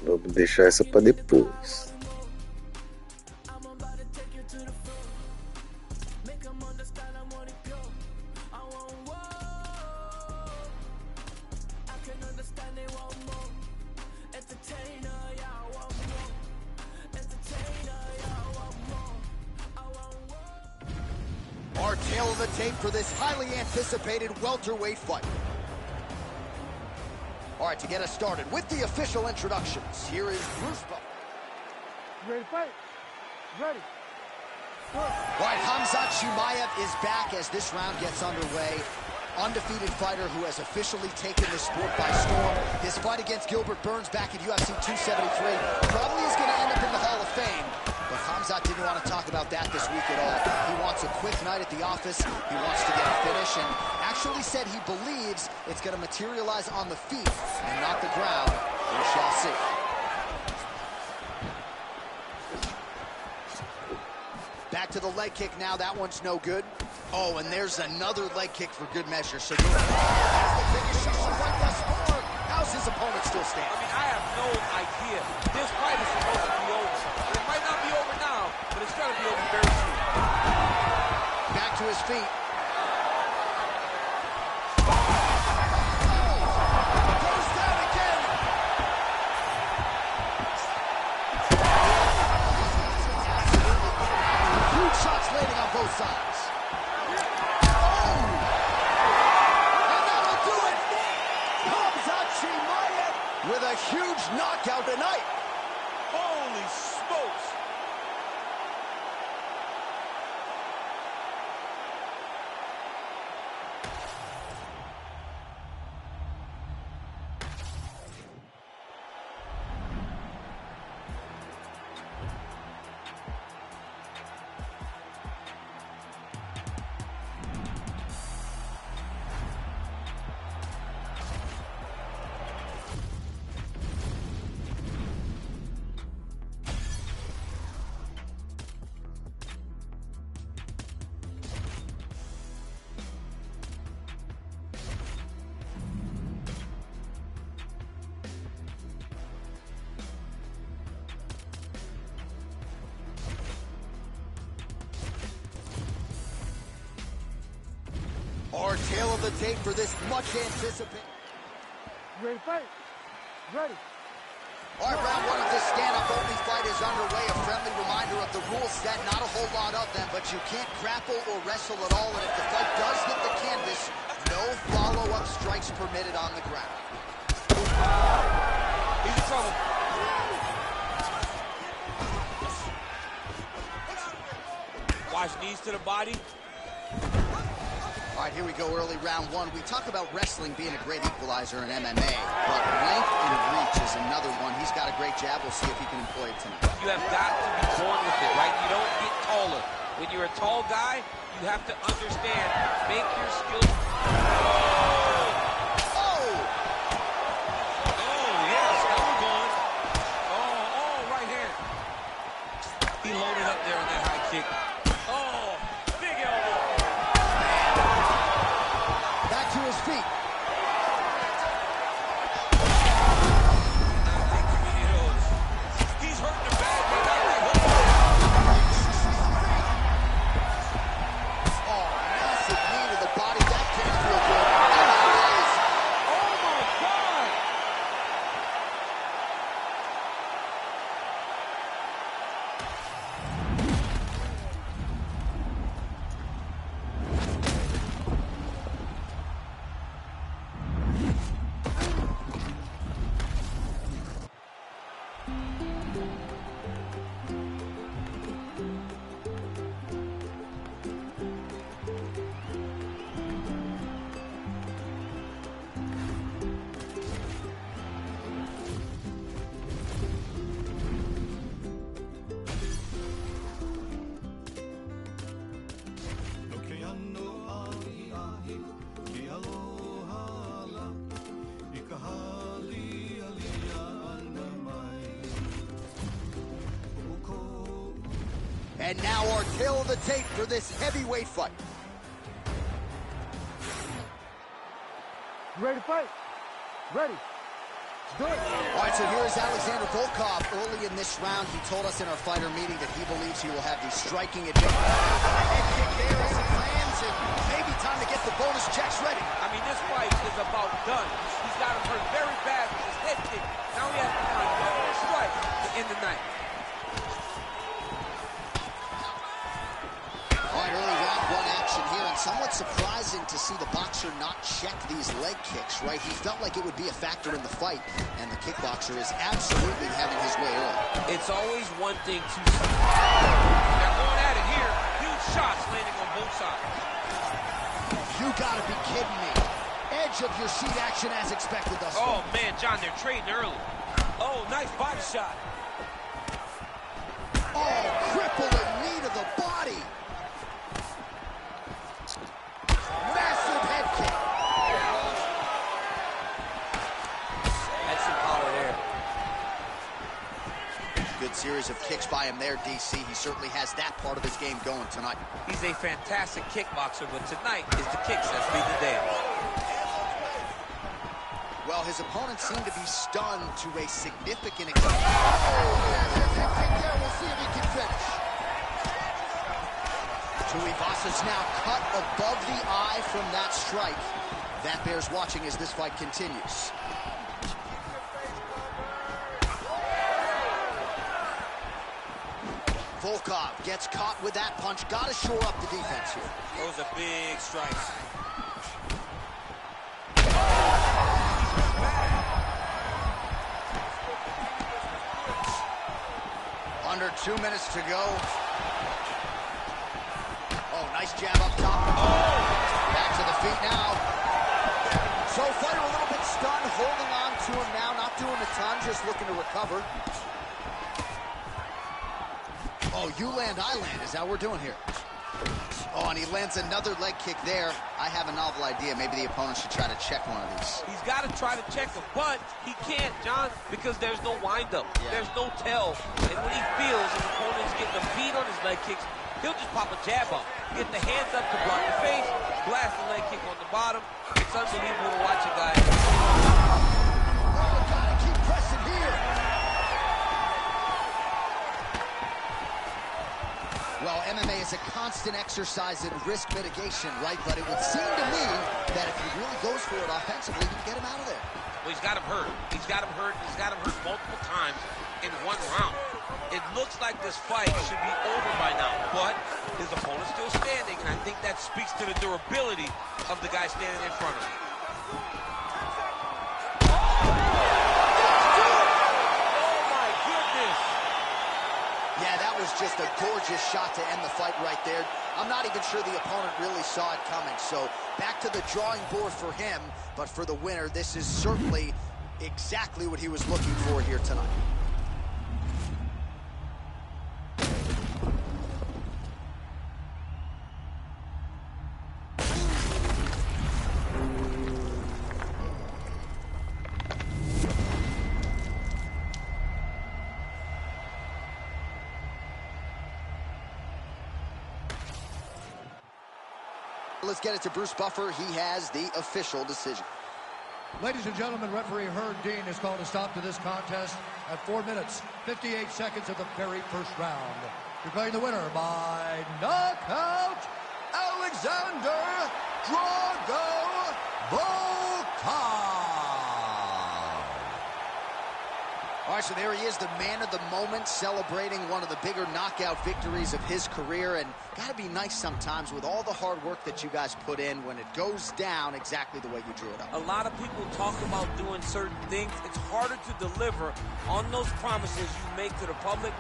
Vamos deixar essa para depois. Our tail of the tape for this highly anticipated welterweight fight. All right, to get us started with the official introductions, here is Bruce Buffer. Ready to fight? Ready. All right, Khamzat Chimaev is back as this round gets underway. Undefeated fighter who has officially taken the sport by storm. His fight against Gilbert Burns back at UFC 273 probably is going to end up in the Hall of Fame. But Khamzat didn't want to talk about that this week at all. He wants a quick night at the office. He wants to get a finish and actually said he believes it's going to materialize on the feet and not the ground. We shall see. Back to the leg kick now. That one's no good. Oh, and there's another leg kick for good measure. So that's the biggest shot right thus far. How's his opponent still stand? I mean, I have no idea. This fight is supposed to be over. It might not be over now, but it's going to be over very soon. Back to his feet. Goes down again. Huge shots landing on both sides. With a huge knockout tonight. Holy smokes. Our tail of the tape for this much anticipated. Ready to fight? Ready. All right, round one of this stand-up only fight is underway. A friendly reminder of the rules set. Not a whole lot of them, but you can't grapple or wrestle at all. And if the fight does hit the canvas, no follow-up strikes permitted on the ground. He's in trouble. Watch knees to the body. All right, here we go, early round one. We talk about wrestling being a great equalizer in MMA, but length and reach is another one. He's got a great jab. We'll see if he can employ it tonight. You have got to be born with it, right? You don't get taller. When you're a tall guy, you have to understand, make your skills. Oh, yes, elbow going. Oh, right hand. He loaded up there on that high kick. Oh, big elbow. back to his feet. He's hurting the bad man. Oh, massive knee to the body. That can't feel good. And that is. Oh, my God. And now our tail of the tape for this heavyweight fight. Ready to fight? Ready. Let's do it. All right, so here's Alexander Volkov. Early in this round, he told us in our fighter meeting that he believes he will have the striking advantage. Head kick there as it lands, and maybe time to get the bonus checks ready. I mean, this fight is about done. He's got him hurt very bad with his head kick. Now he has to find one more strike to end the night. All right, early round one action here, and somewhat surprising to see the boxer not check these leg kicks, right? He felt like it would be a factor in the fight, and the kickboxer is absolutely having his way early. It's always one thing to... They're going at it here. Huge shots landing on both sides. You gotta be kidding me. Edge of your seat action as expected thus far. Oh, man, John, they're trading early. Oh, nice body shot. Oh, crippling knee to the body. Massive head kick. That's some power there. Good series of kicks by him there, DC. He certainly has that part of his game going tonight. He's a fantastic kickboxer, but tonight is the kicks that speed the dance. Well, his opponent seemed to be stunned to a significant extent. Oh, head kick there. We'll see if he can finish. Tuivasa's now cut above the eye from that strike. That bears watching as this fight continues. Volkov gets caught with that punch. Got to shore up the defense here. Those are big strikes. Under 2 minutes to go. Oh, nice jab up top. Oh! Back to the feet now. So fighter a little bit stunned, holding on to him now, not doing a ton, just looking to recover. Oh, you land, I land. Is that what we're doing here? Oh, and he lands another leg kick there. I have a novel idea. Maybe the opponent should try to check one of these. He's got to try to check him, but he can't, John, because there's no windup. Yeah. There's no tell. And when he feels his opponent's getting a beat on his leg kicks, he'll just pop a jab up. Get the hands up to block the face, blast the leg kick on the bottom. It's unbelievable to watch a guy. Oh, gotta keep pressing here. Well, MMA is a constant exercise in risk mitigation, right? But it would seem to me that if he really goes for it offensively, you can get him out of there. Well, he's got him hurt. He's got him hurt. He's got him hurt multiple times in one round. It looks like this fight should be over by now, but his opponent's still standing, and I think that speaks to the durability of the guy standing in front of him. Yeah, that was just a gorgeous shot to end the fight right there. I'm not even sure the opponent really saw it coming. So back to the drawing board for him. But for the winner, this is certainly exactly what he was looking for here tonight. Let's get it to Bruce Buffer. He has the official decision. Ladies and gentlemen, referee Herb Dean has called a stop to this contest at 4 minutes, 58 seconds of the very first round. Declaring the winner by knockout, Alexander Drago Volkov. All right, so there he is, the man of the moment, celebrating one of the bigger knockout victories of his career. And got to be nice sometimes with all the hard work that you guys put in when it goes down exactly the way you drew it up. A lot of people talk about doing certain things. It's harder to deliver on those promises you make to the public.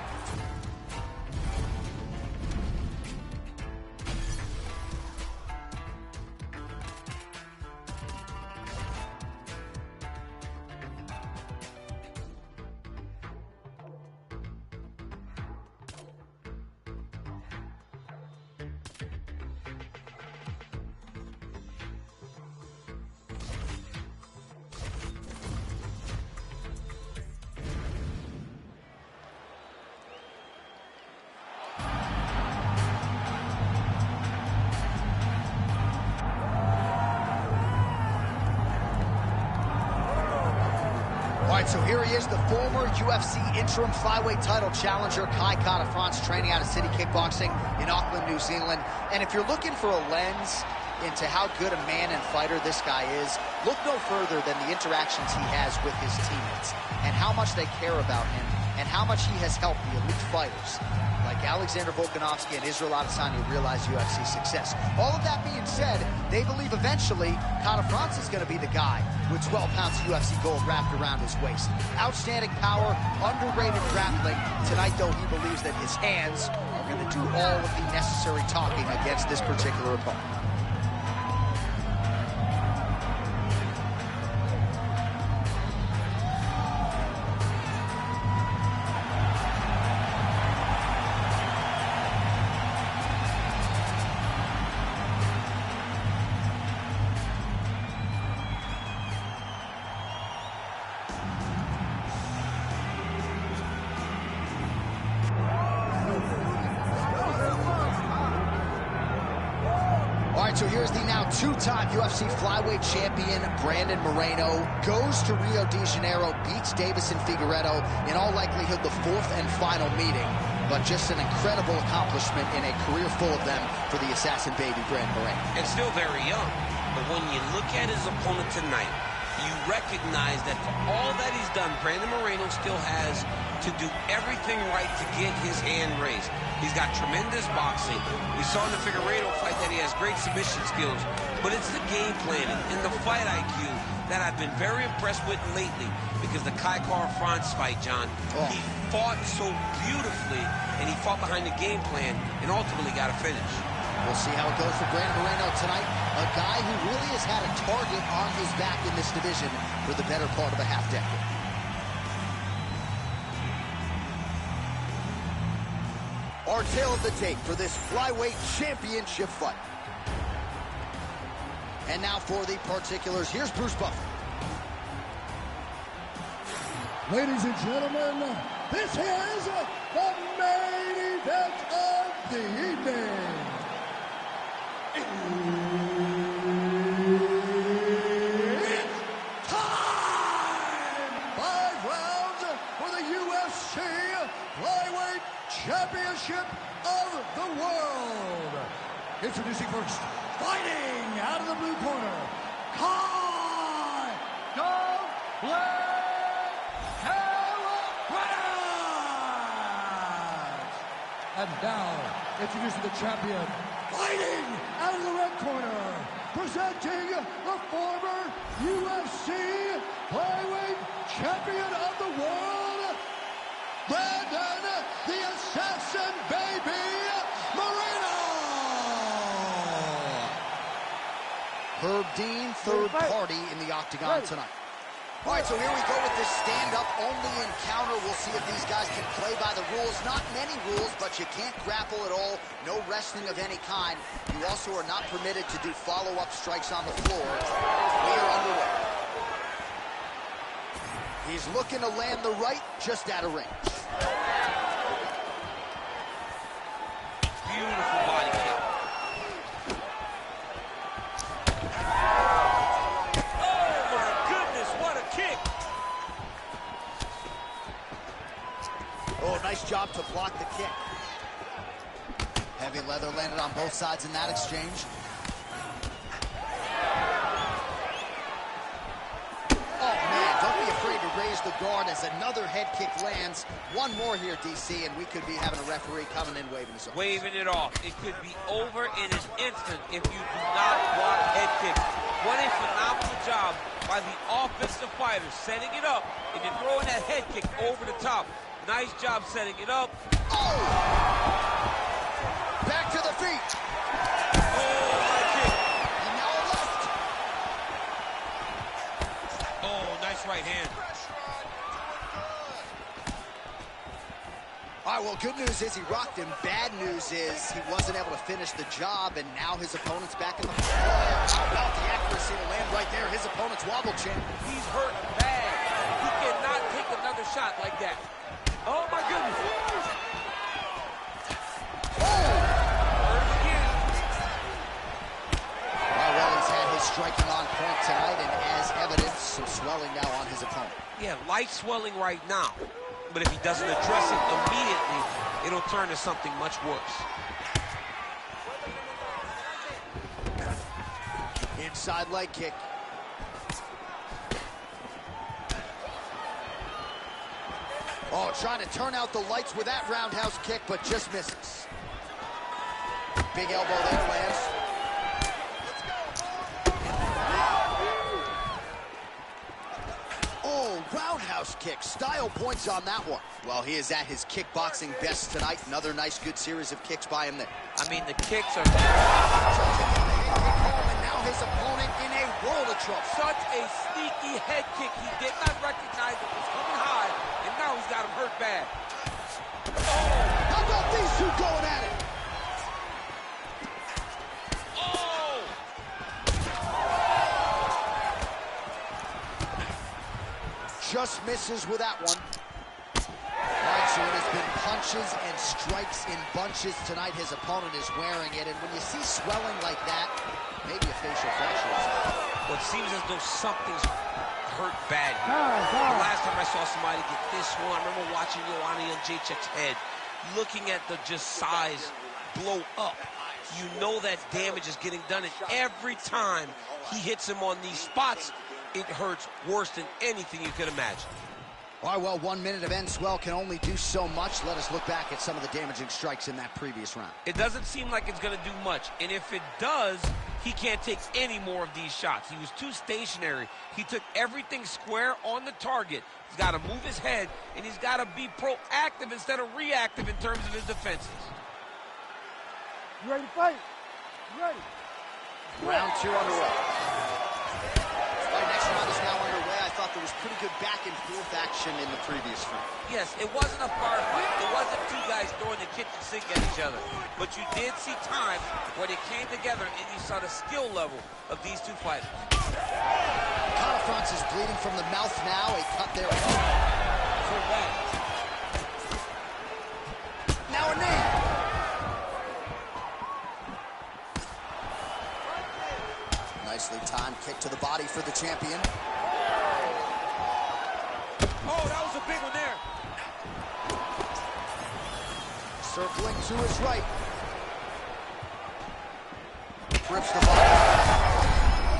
right, so here he is, the former UFC interim flyweight title challenger, Kai Kara-France, training out of City Kickboxing in Auckland, New Zealand. And if you're looking for a lens into how good a man and fighter this guy is, look no further than the interactions he has with his teammates and how much they care about him and how much he has helped the elite fighters like Alexander Volkanovski and Israel Adesanya realize UFC success. All of that being said, they believe eventually Kara-France is going to be the guy with 12 pounds of UFC gold wrapped around his waist. Outstanding power, underrated grappling. Tonight, though, he believes that his hands are going to do all of the necessary talking against this particular opponent. So here's the now two-time UFC flyweight champion, Brandon Moreno, goes to Rio de Janeiro, beats Davison Figueiredo, in all likelihood the fourth and final meeting, but just an incredible accomplishment in a career full of them for the assassin baby, Brandon Moreno. And still very young, but when you look at his opponent tonight, you recognize that for all that he's done, Brandon Moreno still has to do everything right to get his hand raised. He's got tremendous boxing. We saw in the Figueiredo fight that he has great submission skills, but it's the game planning and the fight IQ that I've been very impressed with lately, because the Kai Kara-France fight, John, he fought so beautifully, and he fought behind the game plan and ultimately got a finish. We'll see how it goes for Brandon Moreno tonight, a guy who really has had a target on his back in this division for the better part of a half-decade. Our tale of the tape for this flyweight championship fight. And now for the particulars, here's Bruce Buffer. Ladies and gentlemen, this is the main event of the evening. It's time! 5 rounds for the UFC Flyweight Championship of the World. Introducing first, fighting out of the blue corner, Kai Kara-France. And now, introducing the champion, fighting out of the red corner, presenting the former UFC Flyweight Champion of the World, Brandon the Assassin Baby Moreno. Herb Dean, third party in the octagon tonight. All right, so here we go with this stand-up only encounter. We'll see if these guys can play by the rules. Not many rules, but you can't grapple at all. No wrestling of any kind. You also are not permitted to do follow-up strikes on the floor. We are underway. He's looking to land the right, just out of range. Beautiful body kick. Oh, nice job to block the kick. Heavy leather landed on both sides in that exchange. Oh, man, don't be afraid to raise the guard as another head kick lands. One more here, DC, and we could be having a referee coming in waving his arms. Waving it off. It could be over in an instant if you do not block head kicks. What a phenomenal job by the offensive fighter, setting it up and then throwing that head kick over the top. Nice job setting it up. Oh! Back to the feet. Oh, high kick. And now a left. Oh, nice right hand. All right, well, good news is he rocked him. Bad news is he wasn't able to finish the job, and now his opponent's back in the floor. How about the accuracy to land right there? His opponent's wobble champ. He's hurt bad. He cannot take another shot like that. Oh, my goodness. Hurt again. Well, he's had his striking on point tonight, and as evidence, some swelling now on his opponent. Yeah, light swelling right now. But if he doesn't address it immediately, it'll turn to something much worse. Inside leg kick. Oh, trying to turn out the lights with that roundhouse kick, but just misses. Big elbow there, Lance. Oh, roundhouse kick. Style points on that one. Well, he is at his kickboxing best tonight. Another nice, good series of kicks by him there. I mean, the kicks are And now his opponent in a world of trouble. such a sneaky head kick. He did not recognize it was coming high, and now he's got him hurt bad. How about these two going at it? Oh! Just misses with that one. All right, so it has been punches and strikes in bunches tonight. His opponent is wearing it, and when you see swelling like that, maybe a facial fracture or something. Well, it seems as though something's hurt bad here. The last time I saw somebody get this one, I remember watching Joanna Jędrzejczyk's head, looking at the just size blow up. You know that damage is getting done, and every time he hits him on these spots, it hurts worse than anything you could imagine. All right, well, 1 minute of end swell can only do so much. Let us look back at some of the damaging strikes in that previous round. It doesn't seem like it's going to do much, and if it does, he can't take any more of these shots. He was too stationary. He took everything square on the target. He's got to move his head, and he's got to be proactive instead of reactive in terms of his defenses. You ready to fight? You ready? Round 2 underway. All right, next round is now underway. I thought there was pretty good back and forth action in the previous round. Yes, it wasn't a bar fight. It wasn't two guys throwing the kitchen sink at each other. But you did see times where they came together and you saw the skill level of these two fighters. Conifrance is bleeding from the mouth now. A cut there. For that. Now a knee. Nicely timed kick to the body for the champion. Oh, that was a big one there. Circling to his right. Grips the body.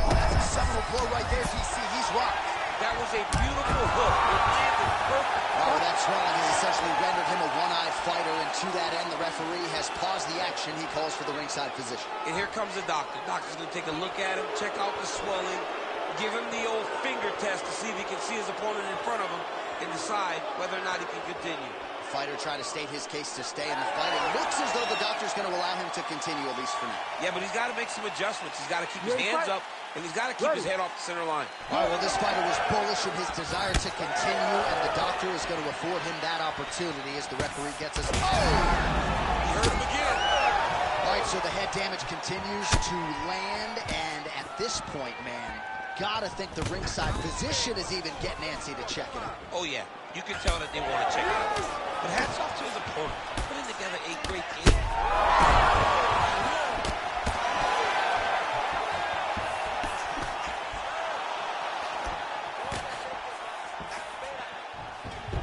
That's a seminal blow right there, DC. He's rocked. That was a beautiful hook. It landed perfect. Oh, that swelling has essentially rendered him a one-eyed fighter, and to that end, the referee has paused the action. He calls for the ringside physician. And here comes the doctor. Doctor's going to take a look at him, check out the swelling, give him the old finger test to see if he can see his opponent in front of him and decide whether or not he can continue. Fighter trying to state his case to stay in the fight. It looks as though the doctor's going to allow him to continue, at least for now. Yeah, but he's got to make some adjustments. He's got to keep his hands up, and he's got to keep his head off the center line. All right, well, this fighter was bullish in his desire to continue, and the doctor is going to afford him that opportunity as the referee gets us. Oh! He hurt him again. All right, so the head damage continues to land, and at this point, man, gotta think the ringside physician is even getting antsy to check it out. Oh, yeah. You can tell that they want to check it out. But hats off to his opponent. Putting together a great game.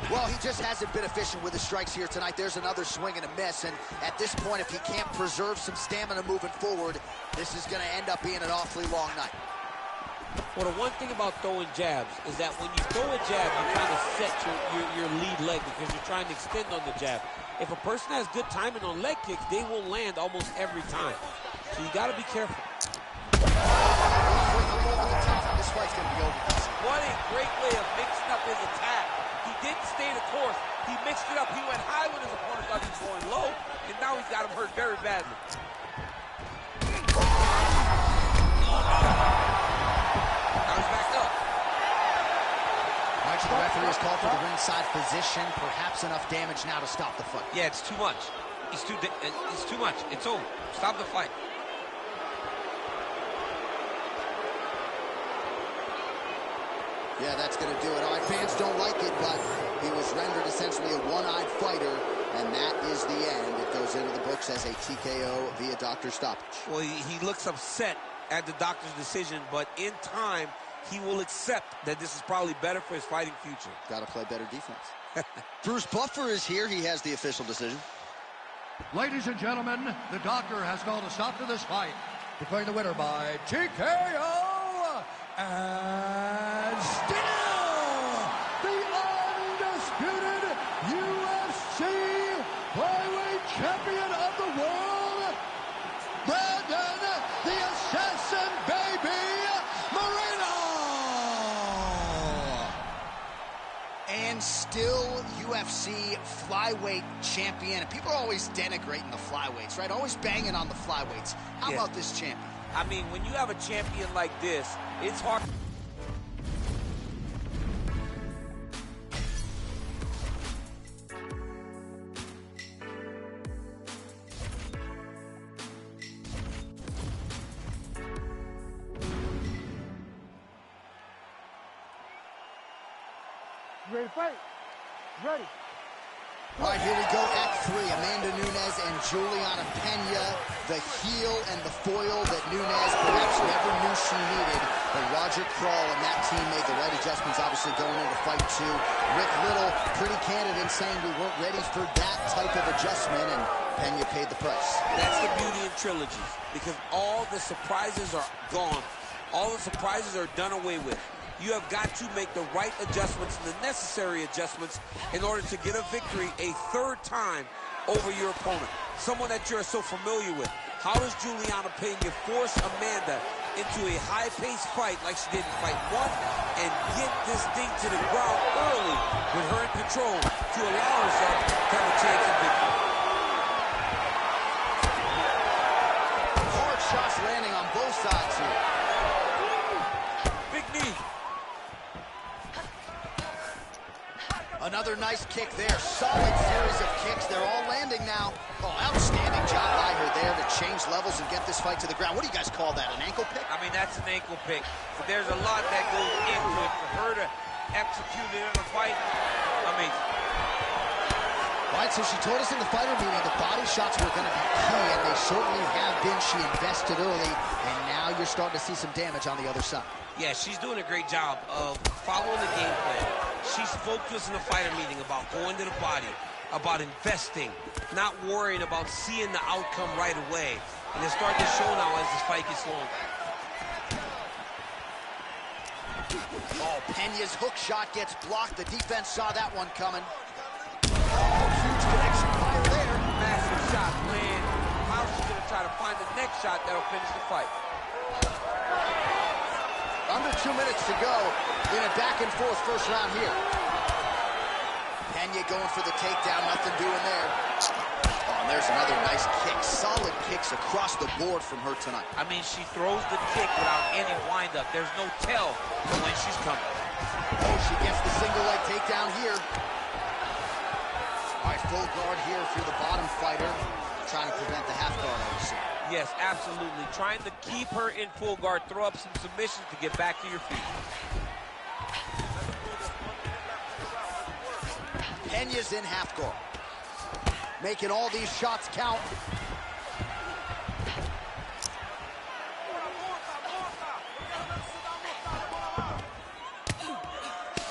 Well, he just hasn't been efficient with his strikes here tonight. There's another swing and a miss, and at this point, if he can't preserve some stamina moving forward, this is going to end up being an awfully long night. Well, the one thing about throwing jabs is that when you throw a jab, you're trying to set your lead leg because you're trying to extend on the jab. If a person has good timing on leg kicks, they will land almost every time. So you got to be careful. This fight's going to be over. What a great way of mixing up his attack. He didn't stay the course. He mixed it up. He went high when his opponent thought he was going low, and now he's got him hurt very badly. The referee has called for the ringside physician. Perhaps enough damage now to stop the fight. Yeah, it's too much. It's too much. It's over. Stop the fight. Yeah, that's going to do it. All right, fans don't like it, but he was rendered essentially a one-eyed fighter, and that is the end. It goes into the books as a TKO via doctor stoppage. Well, he looks upset at the doctor's decision, but in time, he will accept that this is probably better for his fighting future. Got to play better defense. Bruce Buffer is here. He has the official decision. Ladies and gentlemen, the doctor has called a stop to this fight, declaring the winner by TKO, and still the undisputed UFC flyweight champion of the world, Brandon the Assassin Baby Moreno! And still UFC flyweight champion. And people are always denigrating the flyweights, right? Always banging on the flyweights. How about this champion? I mean, when you have a champion like this, it's hard. You ready to fight? Ready. All right, here we go, Act 3. Amanda Nunes and Juliana Pena, the heel and the foil that Nunes perhaps never knew she needed. But Roger Crawl and that team made the right adjustments, obviously, going into fight 2. Rick Little, pretty candid in saying we weren't ready for that type of adjustment, and Pena paid the price. That's the beauty in trilogies, because all the surprises are gone. All the surprises are done away with. You have got to make the right adjustments and the necessary adjustments in order to get a victory a third time over your opponent, someone that you're so familiar with. How does Juliana Pena force Amanda into a high-paced fight like she did in fight 1 and get this thing to the ground early with her in control to allow herself to have a chance of victory? Hard shots landing on both sides here. Big knee. Another nice kick there. Solid series of kicks. They're all landing now. Oh, outstanding job by her there to change levels and get this fight to the ground. What do you guys call that, an ankle pick? I mean, that's an ankle pick. But there's a lot that goes into it. For her to execute it in a fight, amazing. All right, so she told us in the fighter meeting the body shots were going to be key, and they certainly have been. She invested early, and now you're starting to see some damage on the other side. Yeah, she's doing a great job of following the game plan. She spoke to us in the fighter meeting about going to the body, about investing, not worrying about seeing the outcome right away. And it's starting to show now as this fight gets longer. Oh, Pena's hook shot gets blocked. The defense saw that one coming. Oh, huge connection fire there. Massive shot land. How's she going to try to find the next shot that'll finish the fight? Under 2 minutes to go in a back-and-forth first round here. Pena going for the takedown, nothing doing there. Oh, and there's another nice kick. Solid kicks across the board from her tonight. I mean, she throws the kick without any wind-up. There's no tell to when she's coming. Oh, she gets the single leg takedown here. All right, full guard here for the bottom fighter. Trying to prevent the half guard, I would say. Yes, absolutely. Trying to keep her in full guard, throw up some submissions to get back to your feet. Pena's in half guard. Making all these shots count.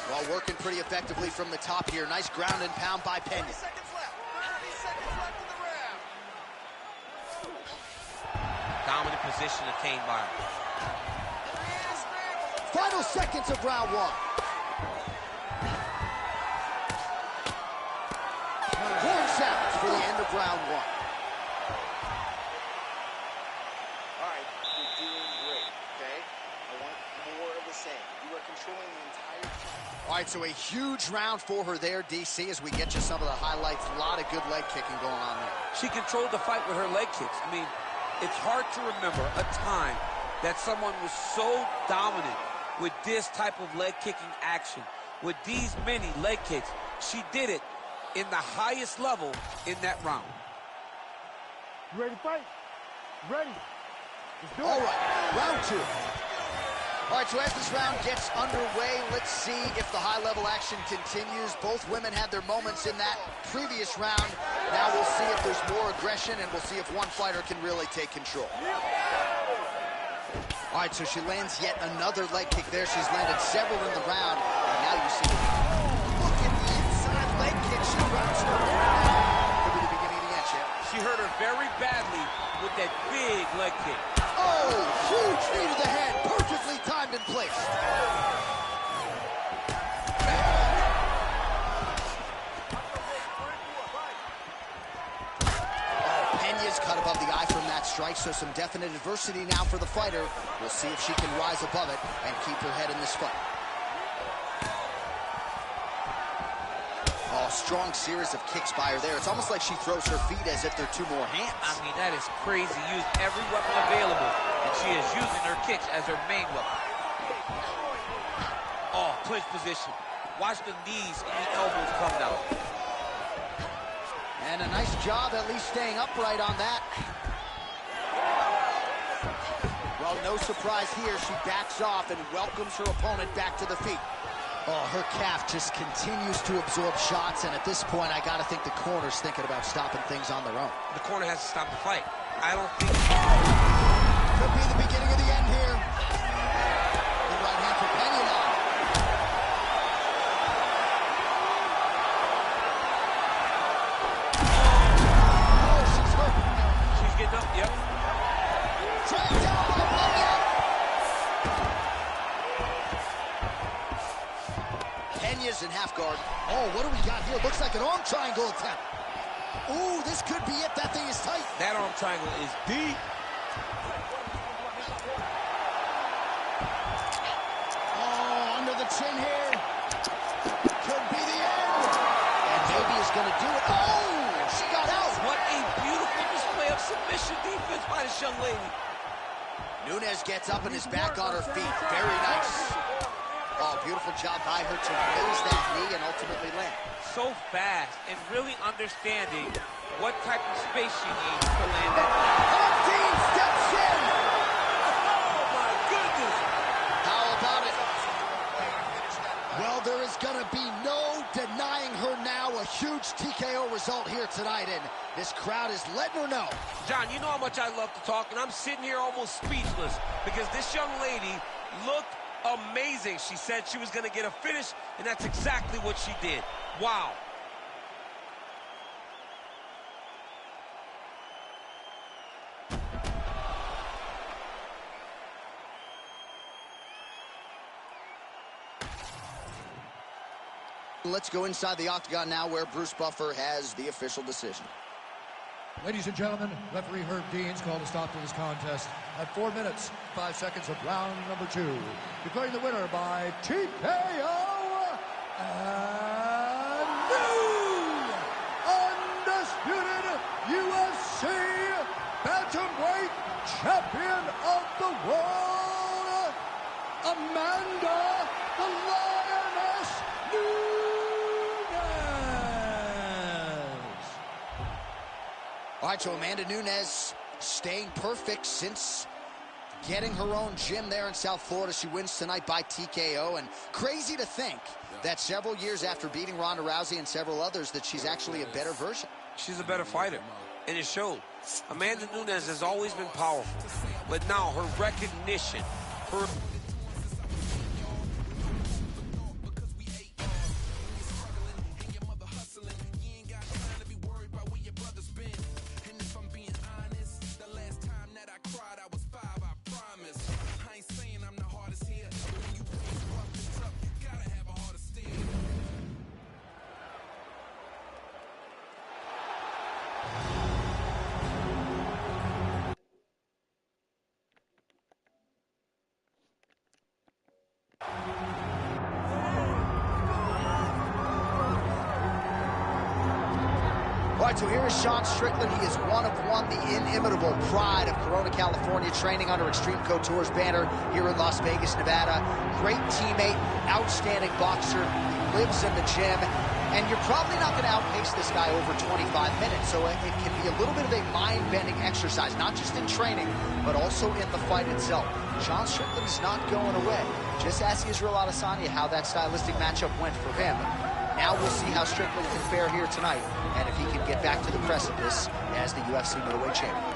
Well, working pretty effectively from the top here. Nice ground and pound by Pena. Dominant position attained by her. Final seconds of round 1. Horn sounds for the end of round 1. All right, you're doing great, okay? I want more of the same. You are controlling the entire time. All right, so a huge round for her there, DC, as we get you some of the highlights. A lot of good leg kicking going on there. She controlled the fight with her leg kicks. I mean, it's hard to remember a time that someone was so dominant with this type of leg kicking action, with these many leg kicks. She did it in the highest level in that round. You ready to fight? Ready. Let's do it. All right, round 2. All right, so as this round gets underway, let's see if the high-level action continues. Both women had their moments in that previous round. Now we'll see if there's more aggression, and we'll see if one fighter can really take control. All right, so she lands yet another leg kick there. She's landed several in the round. And now you see, look at the inside leg kick. She runs her down. Could be the beginning of the end, Chip. She hurt her very badly with that big leg kick. Oh, huge knee to the head. Perfectly timed and placed. Pena's cut above the eye from that strike, so some definite adversity now for the fighter. We'll see if she can rise above it and keep her head in this fight. Oh, strong series of kicks by her there. It's almost like she throws her feet as if they're two more hands. I mean, that is crazy. Used every weapon available, and she is using her kicks as her main weapon. Oh, clinch position. Watch the knees and the elbows come down. And a nice job at least staying upright on that. Well, no surprise here. She backs off and welcomes her opponent back to the feet. Oh, her calf just continues to absorb shots, and at this point, I gotta think the corner's thinking about stopping things on their own. The corner has to stop the fight. I don't think... Could be the beginning of the end here. The right hand for Pena now. Oh, she's hurt. She's getting up, yep. Dragged down by Pena. Pena's in half guard. Oh, what do we got here? Looks like an arm triangle attempt. Ooh, this could be it. That thing is tight. That arm triangle is deep. Oh, under the chin here. Could be the end. And maybe is going to do it. Oh, she got out. What a beautiful display of submission defense by this young lady. Nunes gets up and is back on her feet. Very nice. Oh, beautiful job by her to raise that knee and ultimately land. So fast and really understanding what type of space she needs to land that knee. Dean steps in. Oh, my goodness. How about it? Well, there is going to be no denying her now. A huge TKO result here tonight, and this crowd is letting her know. John, you know how much I love to talk, and I'm sitting here almost speechless because this young lady looked amazing. She said she was going to get a finish, and that's exactly what she did. Wow. Let's go inside the octagon now where Bruce Buffer has the official decision. Ladies and gentlemen, referee Herb Dean's called a stop to this contest at 4 minutes, 5 seconds of round number 2. Declaring the winner by TKO and new undisputed UFC bantamweight champion of the world, Amanda the Lioness Nunes. All right, so Amanda Nunes staying perfect since getting her own gym there in South Florida. She wins tonight by TKO, and crazy to think that several years after beating Ronda Rousey and several others that she's actually a better version. She's a better fighter, and it showed. Amanda Nunes has always been powerful, but now her recognition, her... All right, so here is Sean Strickland. He is one of one, the inimitable pride of Corona, California, training under Extreme Couture's banner here in Las Vegas, Nevada. Great teammate, outstanding boxer. He lives in the gym, and you're probably not going to outpace this guy over 25 minutes, so it can be a little bit of a mind-bending exercise, not just in training, but also in the fight itself. Sean Strickland is not going away. Just ask Israel Adesanya how that stylistic matchup went for him. Now we'll see how Strickland can fare here tonight, and if he can get back to the precipice as the UFC middleweight champion.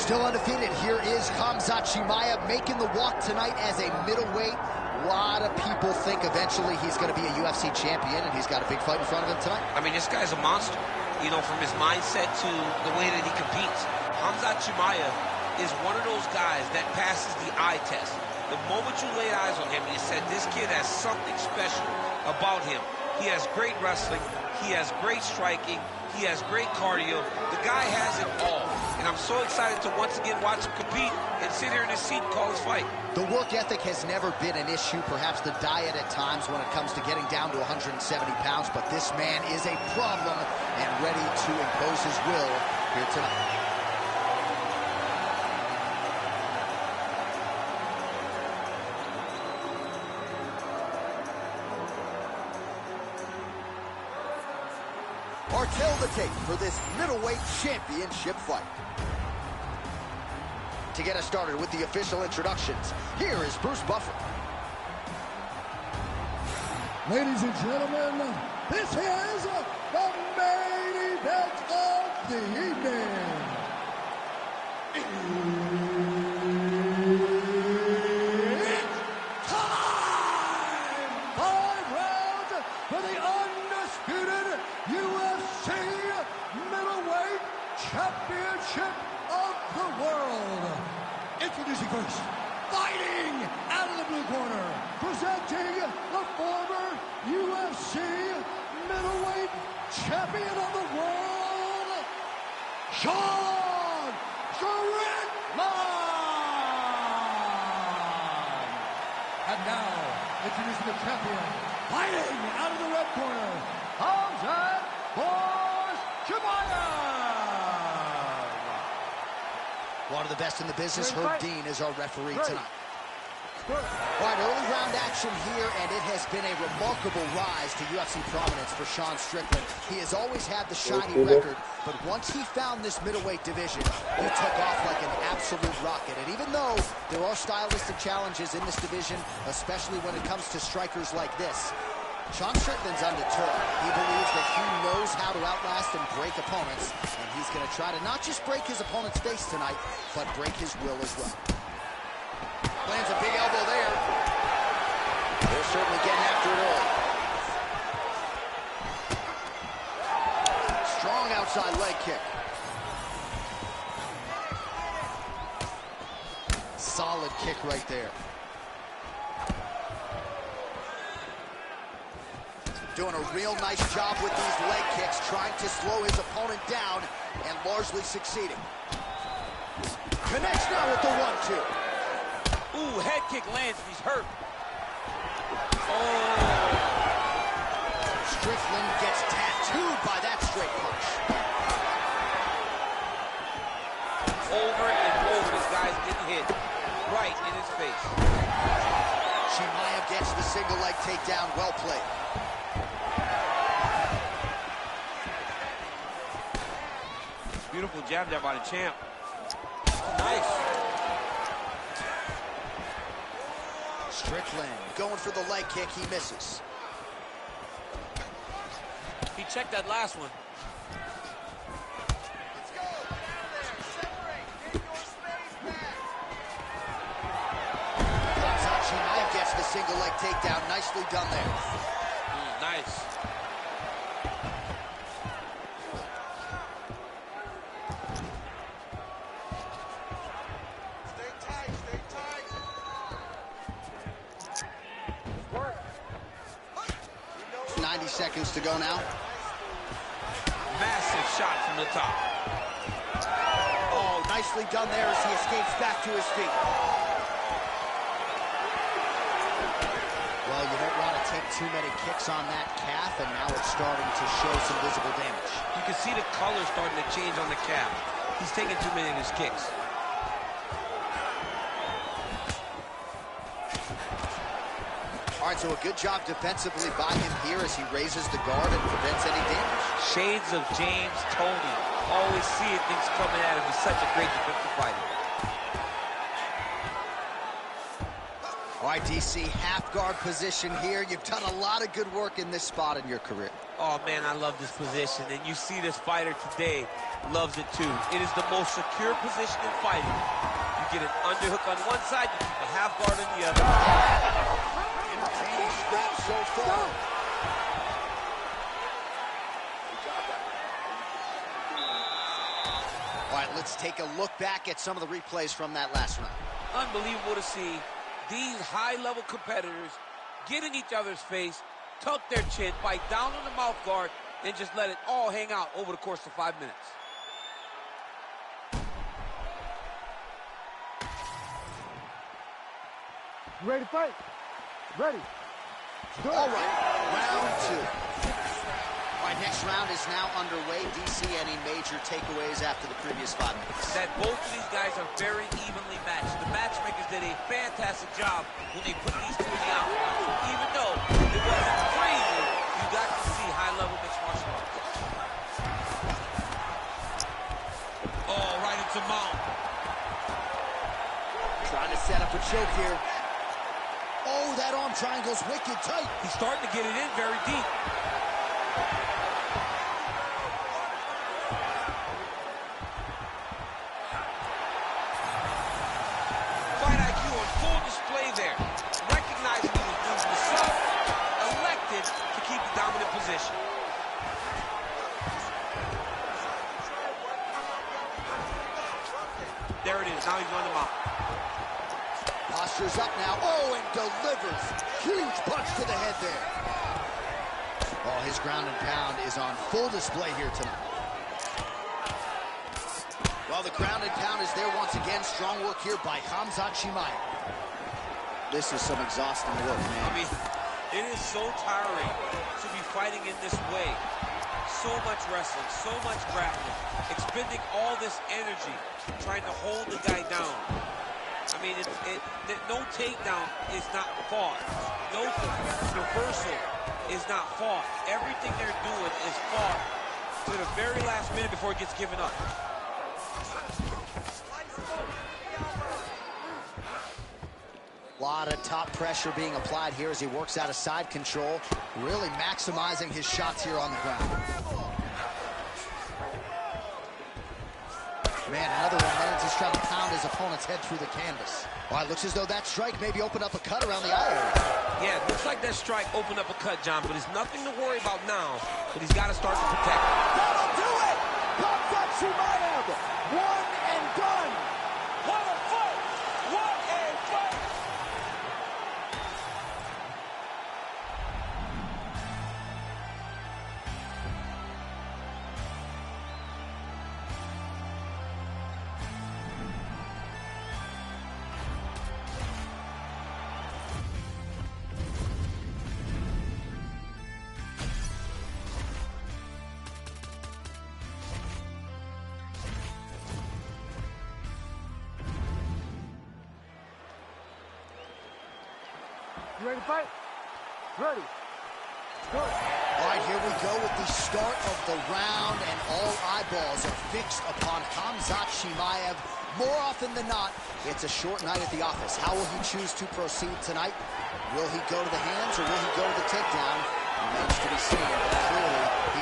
Still undefeated, here is Khamzat Chimaev making the walk tonight as a middleweight. A lot of people think eventually he's going to be a UFC champion, and he's got a big fight in front of him tonight. I mean, this guy's a monster, you know, from his mindset to the way that he competes. Khamzat Chimaev is one of those guys that passes the eye test. The moment you laid eyes on him, you said, this kid has something special about him. He has great wrestling. He has great striking. He has great cardio. The guy has it all. And I'm so excited to once again watch him compete and sit here in his seat and call his fight. The work ethic has never been an issue, perhaps the diet at times when it comes to getting down to 170 pounds, but this man is a problem and ready to impose his will here tonight. Cartel the tape for this middleweight championship fight. To get us started with the official introductions, here is Bruce Buffer. Ladies and gentlemen, this is the main event of the evening. It's time! 5 rounds for the undisputed UFC middleweight championship of the world. Introducing first, fighting out of the blue corner, presenting the former UFC middleweight champion of the world, Sean Strickland! And now, introducing the champion, fighting out of the red corner, Khamzat Chimaev! One of the best in the business, Herb Dean, is our referee tonight. All right, early round action here, and it has been a remarkable rise to UFC prominence for Sean Strickland. He has always had the shiny record, but once he found this middleweight division, he took off like an absolute rocket. And even though there are stylistic challenges in this division, especially when it comes to strikers like this, Sean Strickland's undeterred. He believes that he knows how to outlast and break opponents, and he's going to try to not just break his opponent's face tonight, but break his will as well. Lands a big elbow there. They're certainly getting after it early. Strong outside leg kick. Solid kick right there. Doing a real nice job with these leg kicks, trying to slow his opponent down and largely succeeding. Connects now with the 1-2. Ooh, head kick lands, he's hurt. Oh. Strickland gets tattooed by that straight punch. Over and over, this guy's getting hit right in his face. Chimaev gets the single leg takedown, well played. Beautiful jab there by the champ. Nice. Strickland going for the leg kick, he misses. He checked that last one. Chimaev gets the single leg takedown, nicely done there. Nice. Stay tight, stay tight. 90 seconds to go now. Massive shot from the top. Oh, nicely done there as he escapes back to his feet. Well, you don't want to take too many kicks on that calf, and now it's starting to show some visible damage. You can see the color starting to change on the calf. He's taking too many of his kicks. All right, so a good job defensively by him here as he raises the guard and prevents any damage. Shades of James Toney. Always seeing things coming at him. He's such a great defensive fighter. All right, DC, half guard position here. You've done a lot of good work in this spot in your career. Oh, man, I love this position. And you see this fighter today loves it, too. It is the most secure position in fighting. You get an underhook on one side, you keep a half guard on the other. Entertaining stretch so far. All right, let's take a look back at some of the replays from that last round. Unbelievable to see these high-level competitors get in each other's face, tuck their chin, bite down on the mouth guard, and just let it all hang out over the course of 5 minutes. You ready to fight? Ready. All right, round two. All right, next round is now underway. DC, any major takeaways after the previous 5 minutes? That both of these guys are very evenly matched. The matchmakers did a fantastic job when they put these two in the octagon. Even though it wasn't crazy, you got to see high-level mixed martial arts. Oh, right into mount. Trying to set up a choke here. Oh, that arm triangle's wicked tight. He's starting to get it in very deep. Fight IQ on full display there. Recognizing he was losing the sub, elected to keep the dominant position. There it is. Now he's on the mount. Posture's up now. Oh, and delivers. Huge punch to the head there. Oh, his ground and pound is on full display here tonight. Well, the ground and pound is there once again. Strong work here by Khamzat Chimaev. This is some exhausting work, man. I mean, it is so tiring to be fighting in this way. So much wrestling, so much grappling, expending all this energy trying to hold the guy down. I mean, no takedown is not fought. No reversal is not fought. Everything they're doing is fought to the very last minute before it gets given up. A lot of top pressure being applied here as he works out of side control, really maximizing his shots here on the ground. Man, another one. Lennox is trying to pound his opponent's head through the canvas. All right, looks as though that strike maybe opened up a cut around the eye area. Yeah, it looks like that strike opened up a cut, John, but it's nothing to worry about now, but he's got to start to protect it. That'll do it! Khamzat Chimaev, one and done! What a fight! What a fight! You ready to fight? Ready. Go. All right, here we go with the start of the round, and all eyeballs are fixed upon Khamzat Chimaev. More often than not, it's a short night at the office. How will he choose to proceed tonight? Will he go to the hands or will he go to the takedown? Remains to be seen, but clearly he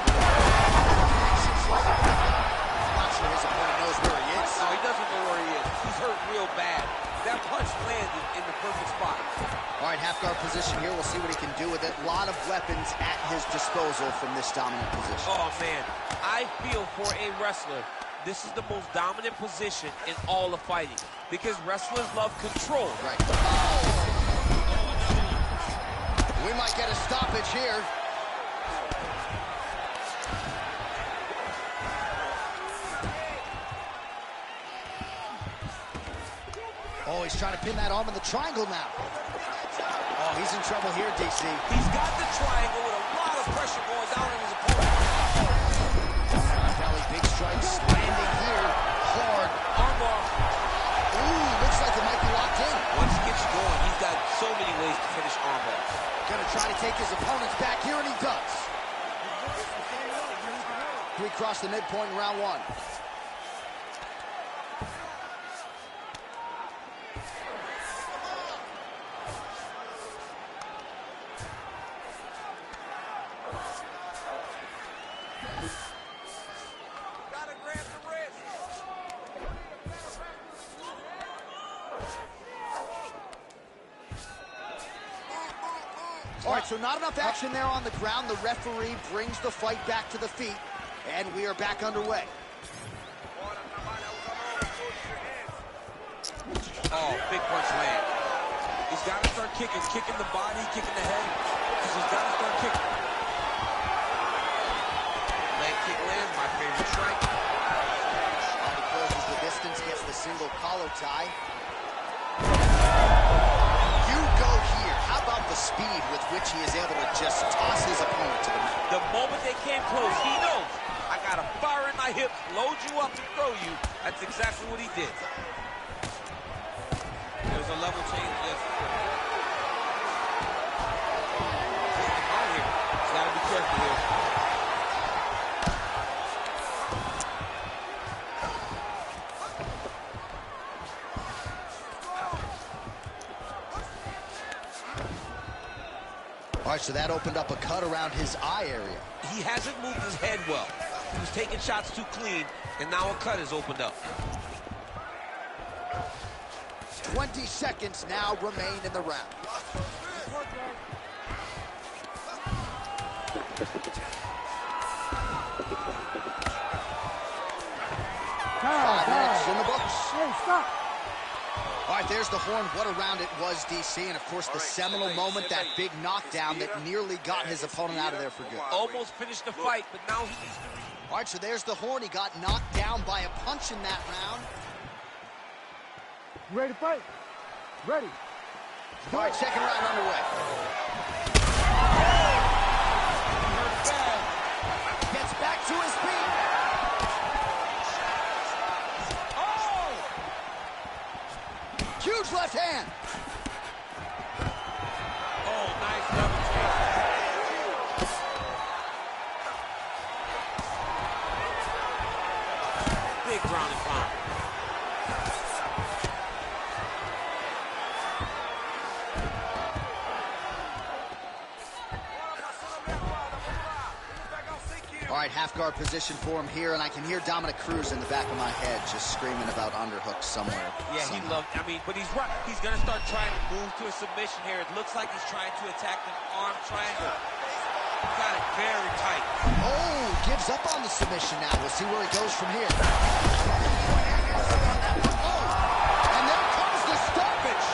I'm not sure his opponent knows where he is. No, he doesn't know where he is. He's hurt real bad. That punch landed in the perfect spot. All right, half guard position here. We'll see what he can do with it. A lot of weapons at his disposal from this dominant position. Oh, man. I feel for a wrestler, this is the most dominant position in all of fighting because wrestlers love control. Right. We might get a stoppage here. Oh, he's trying to pin that arm in the triangle now. Oh, he's in trouble here, DC. He's got the triangle with a lot of pressure going down on his opponent. Belly, big strikes landing here. Hard. Armbar. Ooh, looks like it might be locked in. Once he gets going, he's got so many ways to finish armbars. Gonna try to take his opponents back here, and he does. We cross the midpoint in round one. All right, so not enough action there on the ground. The referee brings the fight back to the feet, and we are back underway. Oh, big punch land. He's got to start kicking the body, kicking the head. He's got to start kicking. Leg kick lands, my favorite strike. And he closes the distance, gets the single collar tie. You go here. How about the speed with which he is able to just toss his opponent to the mat? The moment they came close, he knows, I got to fire in my hips, load you up and throw you. That's exactly what he did. There's a level change, yes. Out here. He's got to be careful here. All right, so that opened up a cut around his eye area. He hasn't moved his head well. He was taking shots too clean, and now a cut has opened up. 20 seconds now remain in the round. Five minutes in the books. Hey, stop. All right, there's the horn. What a round it was, DC. And, of course, the seminal moment, that big knockdown that nearly got his opponent out of there for good. Almost finished the fight, but now he needs to... All right, so there's the horn. He got knocked down by a punch in that round. You ready to fight? Ready. All right, second round underway. Gets back to his feet. Oh! Huge left hand. Oh, nice level change. Big ground and pound. All right, half guard position for him here, and I can hear Dominic Cruz in the back of my head just screaming about underhooks somewhere. Yeah, he loved, I mean, but he's right. He's going to start trying to move to a submission here. It looks like he's trying to attack the arm triangle. Got it very tight. Oh, gives up on the submission now. We'll see where he goes from here. Oh, and there comes the stoppage.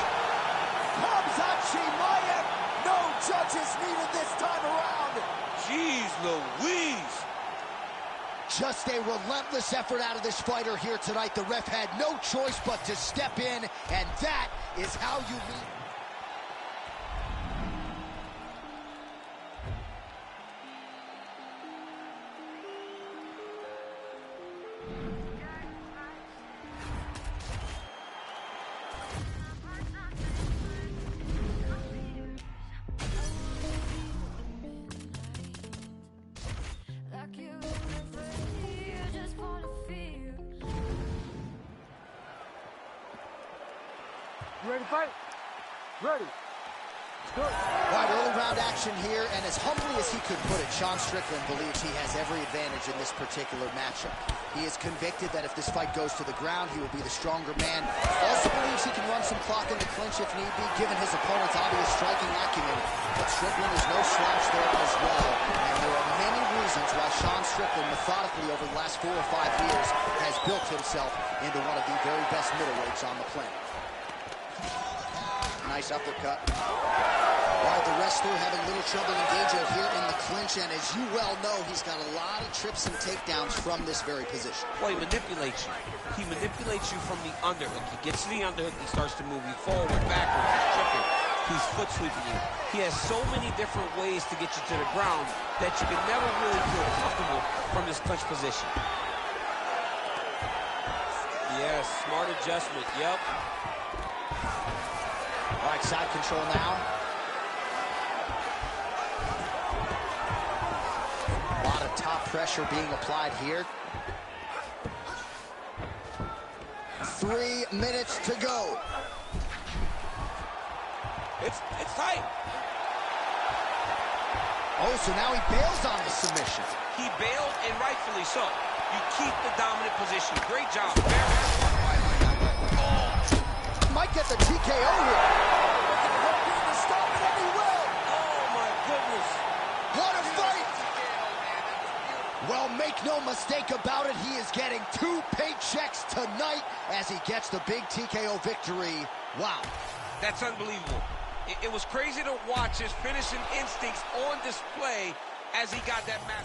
Khamzat Chimaev. No judges needed this time around. Jeez Louise. Just a relentless effort out of this fighter here tonight. The ref had no choice but to step in, and that is how you lead. You ready to fight? Ready. Good. All right, early round action here, and as humbly as he could put it, Sean Strickland believes he has every advantage in this particular matchup. He is convicted that if this fight goes to the ground, he will be the stronger man. Also believes he can run some clock in the clinch if need be, given his opponent's obvious striking acumen. But Strickland is no slouch there as well, and there are many reasons why Sean Strickland, methodically over the last 4 or 5 years, has built himself into one of the very best middleweights on the planet. Nice uppercut. All right, the wrestler having little trouble engaging here in the clinch, and as you well know, he's got a lot of trips and takedowns from this very position. Well, he manipulates you. He manipulates you from the underhook. He gets to the underhook, he starts to move you forward, backwards, he's tripping. He's foot sweeping you. He has so many different ways to get you to the ground that you can never really feel comfortable from this clinch position. Yes, smart adjustment, yep. All right, side control now. A lot of top pressure being applied here. 3 minutes to go. It's tight. Oh, so now he bails on the submission. He bailed, and rightfully so. You keep the dominant position. Great job. Might get the TKO here. Oh, my mistake about it. He is getting 2 paychecks tonight as he gets the big TKO victory. Wow. That's unbelievable. It was crazy to watch his finishing instincts on display as he got that match.